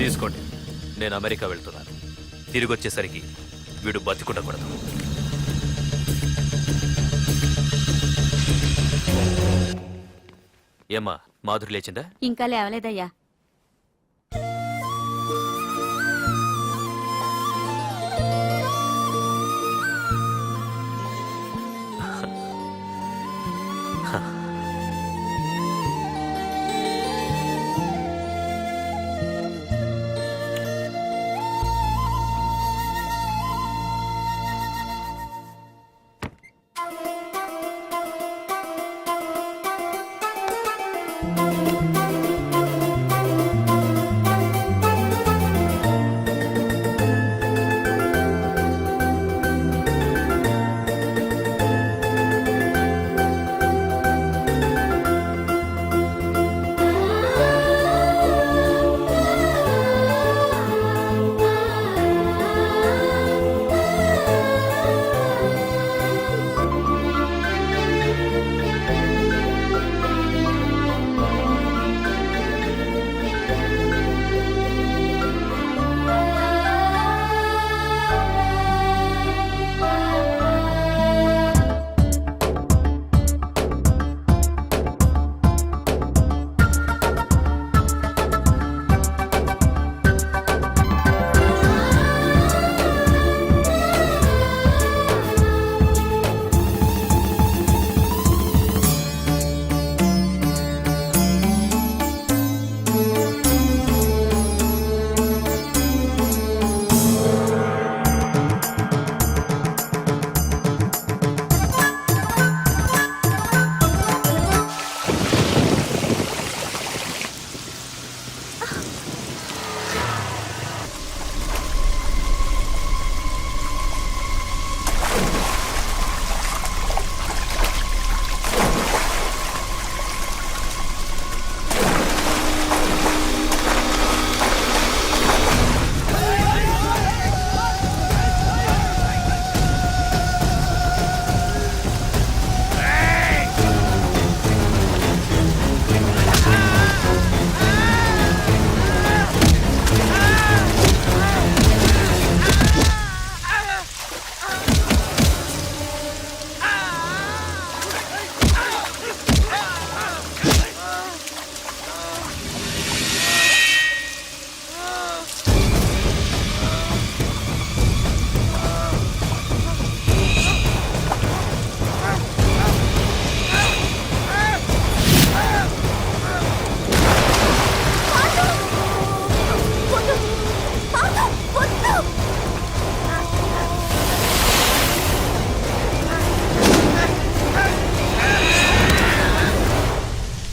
తీసుకోండి. నేను అమెరికా వెళ్తున్నాను. తిరిగి వచ్చేసరికి వీడు బతికుండకూడదు. ఏమ్మా, మాధురి లేచిందా? ఇంకా లేవలేదయ్యా.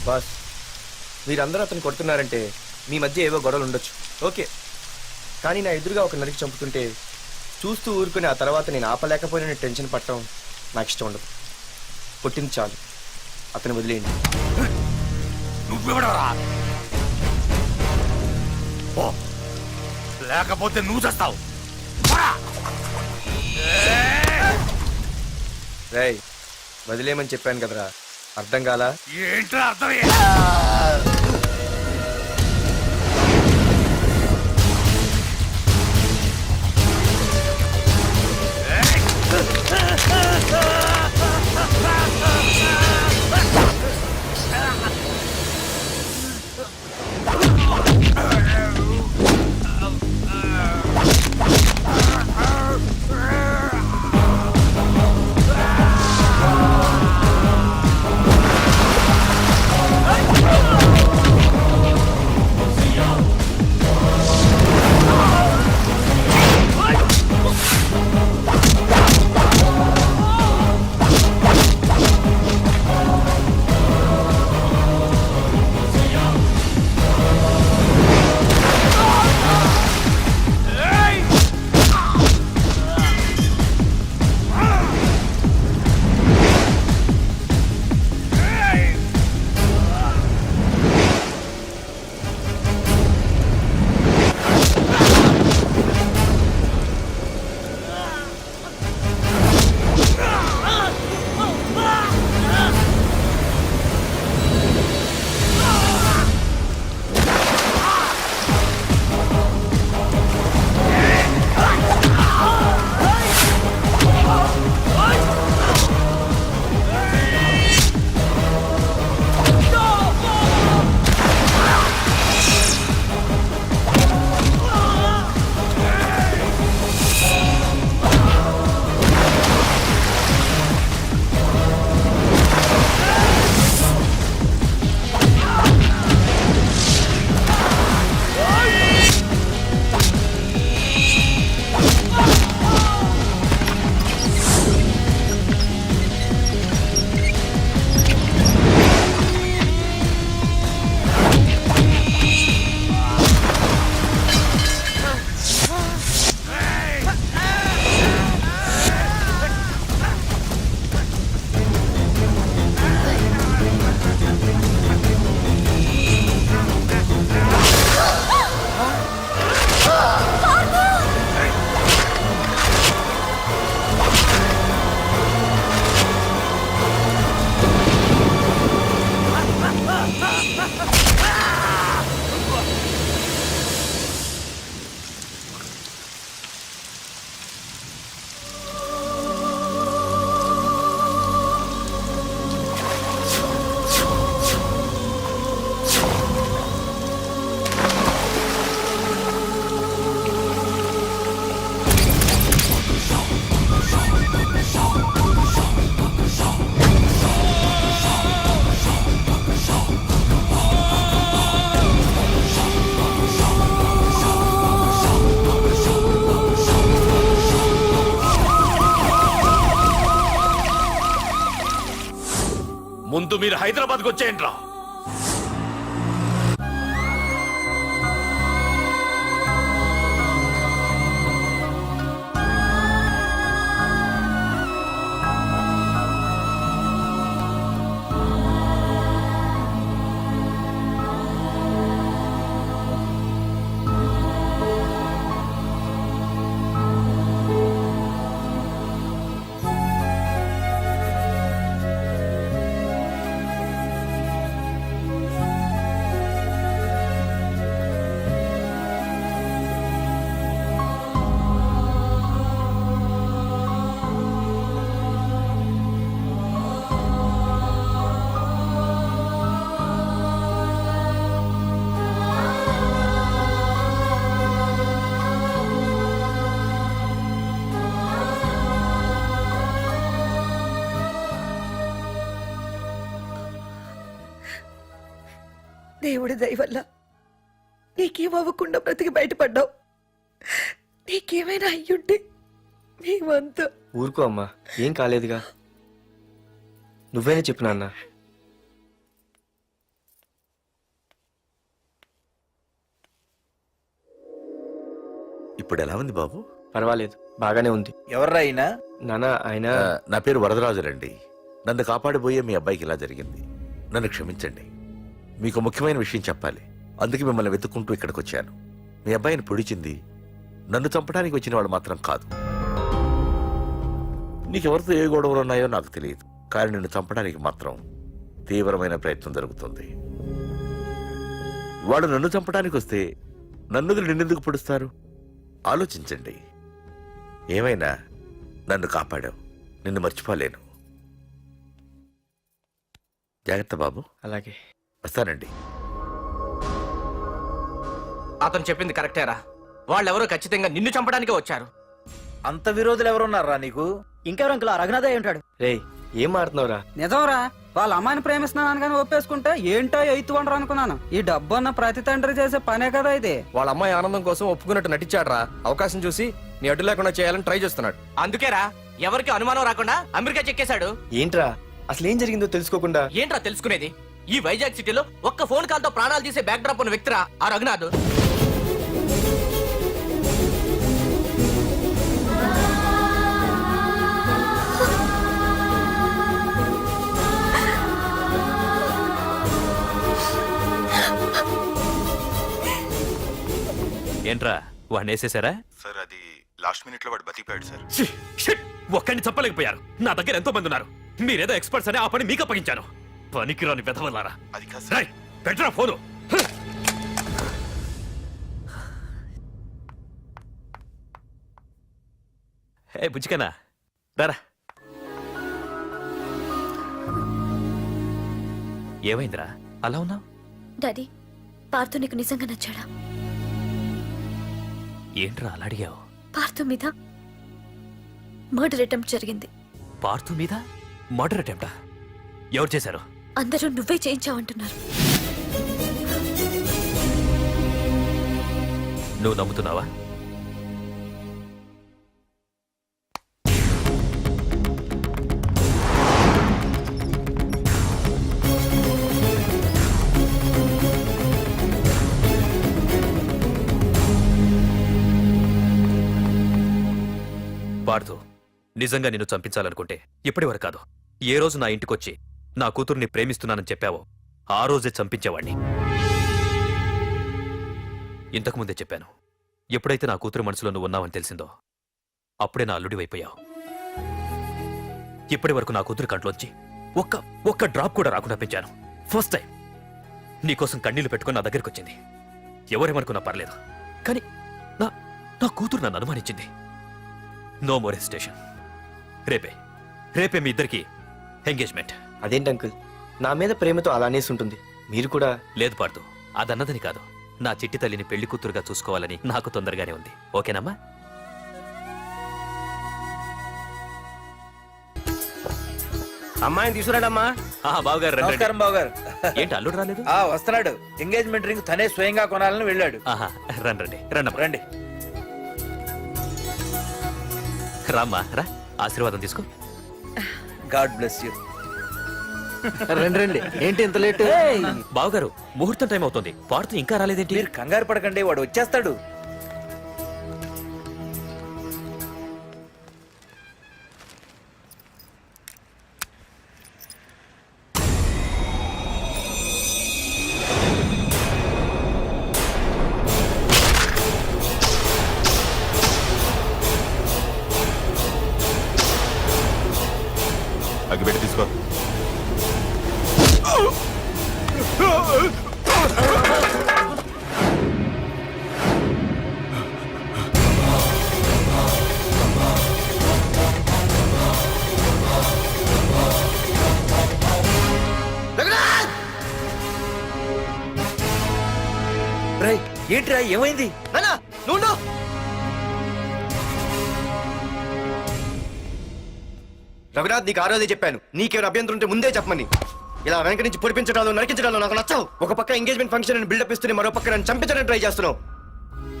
బాస్, మీరందరూ అతను కొడుతున్నారంటే మీ మధ్య ఏవో గొడవలు ఉండొచ్చు, ఓకే. కానీ నా ఎదురుగా ఒక నరికి చంపుతుంటే చూస్తూ ఊరుకుని ఆ తర్వాత నేను ఆపలేకపోయిన టెన్షన్ పట్టడం నాకు ఇష్టం ఉండదు. కొట్టింది చాలు, అతను వదిలేయండి. లేకపోతే నువ్వు చేస్తావు. రేయ్, వదిలేయమని చెప్పాను కదరా, అర్థం కాలా? ఏంట్రా అర్థం? మీరు హైదరాబాద్కి వచ్చేయండి రా. దేవుడి దయ వల్ల నీకేం అవ్వకుండా బ్రతికి బయటపడ్డావు. నీకేమైనా అయ్యుంటే మేమంతా. ఊరుకో అమ్మా, ఏం కాలేదుగా. నువ్వేనే చెప్పు నాన్న. ఇప్పుడు ఎలా ఉంది బాబు? పర్వాలేదు, బాగానే ఉంది. ఎవర్రా అయినా? నాన్న ఆయన నా పేరు వరదరాజులండి. నన్ను కాపాడిపోయే మీ అబ్బాయికి ఇలా జరిగింది. నన్ను క్షమించండి. మీకు ముఖ్యమైన విషయం చెప్పాలి. అందుకే మిమ్మల్ని వెతుక్కుంటూ ఇక్కడికి వచ్చాను. మీ అబ్బాయిని పొడిచింది నన్ను చంపడానికి వచ్చిన వాడు మాత్రం కాదు. నీకెవరితో ఏ గొడవలు ఉన్నాయో నాకు తెలియదు, కానీ నిన్ను చంపడానికి మాత్రం తీవ్రమైన ప్రయత్నం జరుగుతుంది. వాడు నన్ను చంపడానికి వస్తే నన్ను నిన్నెందుకు పొడుస్తారు? ఆలోచించండి. ఏమైనా నన్ను కాపాడావు, నిన్ను మర్చిపోలేను. జాగ్రత్త బాబు. అలాగే వస్తానండి. అతను చెప్పింది కరెక్టేరా. వాళ్ళెవరో ఖచ్చితంగా నిన్ను చంపడానికే వచ్చారు. అంత విరోధులు ఎవరున్నారా నీకు? ఇంకెవరు అంకుల్? రఘునాథే ఉంటాడు. రేయ్, ఏం మాడుతున్నావురా? నిజంరా, వాళ్ళ అమ్మాయిని ప్రేమిస్తున్నాను కానీ ఒప్పేసుకుంటే ఏంటో ఎయిత్ వండరు అనుకున్నాను. ఈ డబ్బు అన్న ప్రతి తండ్రి చేసే పనే కదా ఇది. వాళ్ళ అమ్మాయి ఆనందం కోసం ఒప్పుకున్నట్టు నటించాడురా. అవకాశం చూసి నీ అడ్డు లేకుండా చేయాలని ట్రై చేస్తున్నాడు. అందుకేరా ఎవరికి అనుమానం రాకుండా అమెరికా చెక్కేశాడు. ఏంట్రా అసలు ఏం జరిగిందో తెలుసుకోకుండా? ఏంట్రా తెలుసుకునేది? ఈ వైజాగ్ సిటీలో ఒక్క ఫోన్ కాల్ తో ప్రాణాలు తీసే బ్యాక్ డ్రాప్ ఉన్న వ్యక్తిరా ఆ రఘునాథ్. ఏంట్రా వాడిని వేసేసారా? సార్ అది లాస్ట్ మినిట్ లో వాడు బతికిపోయాడు సార్. ఒక్కడిని చెప్పలేకపోయారు. నా దగ్గర ఎంతో మంది ఉన్నారు. మీరేదో ఎక్స్పర్ట్స్ అని ఆ పని మీకు అప్పగించాను. పనికిరాని వెధవలారా. అది కాదు సార్. పెట్టరా ఫోను. ఏ బుజ్జికన్నా రారా. ఏమైందిరా అలా ఉన్నావు? డాడీ, పార్థు నీకు నిజంగా నచ్చాడా? ఏంట్రా అలా అడిగావు? పార్థు మీద మర్డర్ అటెంప్ట్ జరిగింది. పార్థు మీద మర్డర్ అటెంప్టా? ఎవరు చేశారు? అందరూ నువ్వే చేయించావంటున్నారు. నువ్వు నమ్ముతున్నావా? పార్థు, నిజంగా నిన్ను చంపించాలనుకుంటే ఇప్పటివరకు కాదు, ఏ రోజు నా ఇంటికొచ్చి నా కూతుర్ని ప్రేమిస్తున్నానని చెప్పావో ఆ రోజే చంపించేవాణ్ణి. ఇంతకుముందే చెప్పాను, ఎప్పుడైతే నా కూతురు మనసులో నువ్వు ఉన్నావని తెలిసిందో అప్పుడే నా అల్లుడివైపోయావు. ఇప్పటి వరకు నా కూతురు కంట్లోంచి ఒక్క డ్రాప్ కూడా రాకుండా పెంచాను. ఫస్ట్ టైం నీకోసం కన్నీళ్లు పెట్టుకుని నా దగ్గరికి వచ్చింది. ఎవరేమనుకున్నా పర్లేదు, కానీ నా కూతురు నన్ను అనుమానించింది. No more hesitation. రేపే మీ ఇద్దరికి ఎంగేజ్మెంట్. అదేంటి అంకుల్, నా మీద ప్రేమతో అలానేసి ఉంటుంది. మీరు కూడా? లేదు పార్థు, అదన్నదని కాదు. నా చిట్టి తల్లిని పెళ్లి కూతురుగా చూసుకోవాలని నాకు తొందరగానే ఉంది. ఓకేనమ్మా? అమ్మాయిని తీసుకురాడమ్మా. బావగారు రండి, రండి. నమస్కారం బాబు గారు. ఏంటి అల్లుడు రాలేదు? వస్తున్నాడు. ఎంగేజ్మెంట్ రింగ్ తనే స్వయంగా కొనాలని వెళ్ళాడు. రండి రండమ్మా. రండి. రామ్మా రా, ఆశీర్వాదం తీసుకో. God bless you. రండి రండి ఏంటి ఇంత లేట్ బావగారు ముహూర్తం టైం అవుతుంది పార్తు ఇంకా రాలేదేంటి? మీరు కంగారు పడకండి, వాడు వచ్చేస్తాడు. అగ్గిపెట్టి తీసుకో. రేయ్, ఏంట్రా ఏమైంది? నానా నువ్వు రఘునాథ్, నీకు ఆ రోజే చెప్పాను, నీకేమైనా అభ్యంతరం ఉంటే ముందే చెప్పమని. ఇలా వెనక నుంచి పొడిపించడాలు నరికించడాలు నాకు నచ్చవు. ఒక పక్క ఎంగేజ్మెంట్ ఫంక్షన్ బిల్డప్ ఇస్తూనే మరో పక్క నన్ను చంపించడానికి ట్రై చేస్తున్నావు.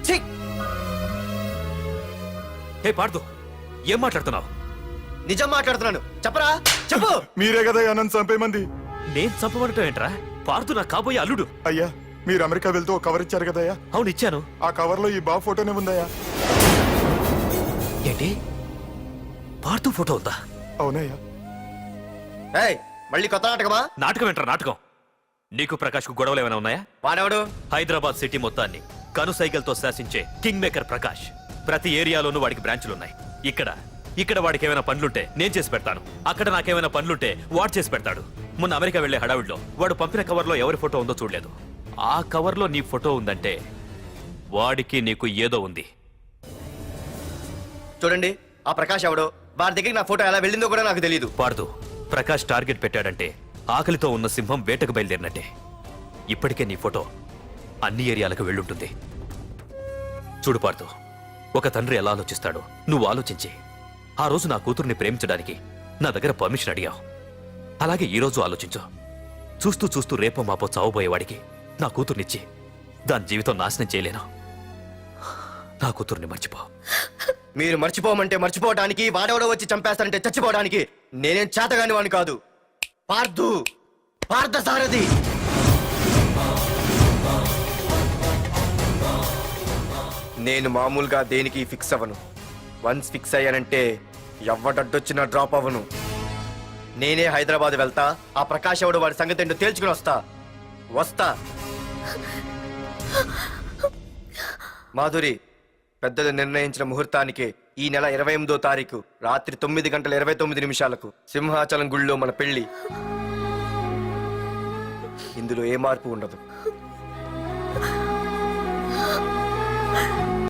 ఛీ! హే పార్దు, ఏం మాట్లాడుతున్నావు? నిజం మాట్లాడుతున్నాను, చెప్పరా చెప్పు. మీరే కదా నన్ను చంపేమంది. నేను చంపబడటం ఏంట్రా? పార్దు నా కాబోయే అల్లుడు. అయ్యా, మీరు అమెరికా వెళ్తూ ఒక కవర్ ఇచ్చారు కదయ్యా, అవును ఇచ్చాను. ఆ కవర్ లో ఈ బాబు ఫోటోనే ఉందయ్యా. ఏంటి పార్దు ఫోటో ఉందా? అవునయ్యా. ఏయ్, మళ్ళీ కొత్త నాటకమా? నాటకం ఏంట్రా నాటకం? నీకు ప్రకాష్ కు గొడవలు ఏమైనా ఉన్నాయా? వాడెవడు? హైదరాబాద్ సిటీ మొత్తాన్ని కనుసైగలతో శాసించే కింగ్ మేకర్ ప్రకాష్. ప్రతి ఏరియాలోనూ వాడికి బ్రాంచులున్నాయి. ఇక్కడ వాడికి ఏమైనా పనులుంటే నేను చేసి పెడతాను, అక్కడ నాకేమైనా పనులుంటే వాడు చేసి పెడతాడు. మొన్న అమెరికా వెళ్లే హడావిడిలో వాడు పంపిన కవర్లో ఎవరి ఫోటో ఉందో చూడలేదు. ఆ కవర్లో నీ ఫోటో ఉందంటే వాడికి నీకు ఏదో ఉంది. చూడండి, ఆ ప్రకాష్ ఎవడో, వారి దగ్గరికి నా ఫోటో ఎలా వెళ్ళిందో కూడా నాకు తెలియదు. పార్దు, ప్రకాష్ టార్గెట్ పెట్టాడంటే ఆకలితో ఉన్న సింహం వేటకు బయలుదేరినట్టే. ఇప్పటికే నీ ఫోటో అన్ని ఏరియాలకు వెళ్ళుంటుంది. చూడు పార్దు, ఒక తండ్రి ఎలా ఆలోచిస్తాడో నువ్వు ఆలోచించి ఆ రోజు నా కూతుర్ని ప్రేమించడానికి నా దగ్గర పర్మిషన్ అడిగావు. అలాగే ఈ రోజు ఆలోచించు. చూస్తూ చూస్తూ రేపో మాపో చావబోయేవాడికి నా కూతుర్నిచ్చి దాని జీవితం నాశనం చేయలేను. నా కూతుర్ని మర్చిపో. మీరు మర్చిపోమంటే మర్చిపోవడానికి, వాడెవడో వచ్చి చంపేస్తానంటే చచ్చిపోవడానికి నేనేం చేతగాని వాడిని కాదు. పార్థసారథి. నేను మామూలుగా దేనికి ఫిక్స్ అవ్వను. వన్స్ ఫిక్స్ అయ్యానంటే ఎవ్వడడ్డొచ్చినా డ్రాప్ అవ్వను. నేనే హైదరాబాద్ వెళ్తా, ఆ ప్రకాష్ ఎవడు వాడి సంగతి ఏంటో తేల్చుకుని వస్తా. మాధురి, పెద్దలు నిర్ణయించిన ముహూర్తానికి ఈ నెల 28వ తారీఖు రాత్రి 9:29 సింహాచలం గుళ్ళో మన పెళ్లి. ఇందులో ఏ మార్పు ఉండదు.